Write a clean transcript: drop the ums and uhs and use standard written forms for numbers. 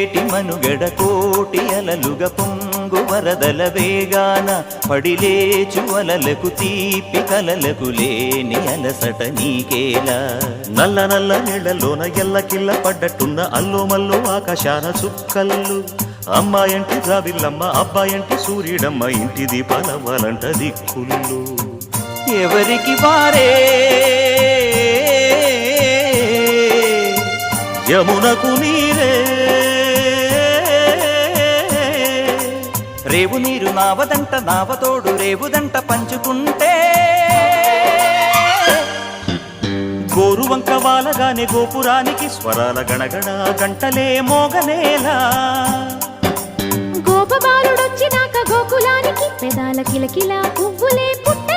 ఏటి మనుగడ కోటి అలలుగ పొంగు వరదల వేగాన పడిలేచు అలలకు తీపి కలలకు లేని అలసట నీకేలా నల్ల నల్ల నీళ్లలోన ఎల్లకిల్ల పడ్డట్టున్న అల్లో మల్లో ఆకాశాన చుక్కల్లు అమ్మాయంటి జాబిల్లమ్మ అబ్బాయంటి సూర్యుడమ్మ ఇంటి దీపాలవ్వాలంట దిక్కుళ్ళు ఎవరికి వారే యమునకు నీరే రేవు నీరు నావదంట నావతోడు రేవుదంట పంచుకుంటే గోరువంక వాలగానే గోపురానికి స్వరాల గణగణ గంటలే మోగనేలా గోపబాలుడొచ్చినాక గోకులానికి పెదాల కిలకిల పువ్వులే పుట్ట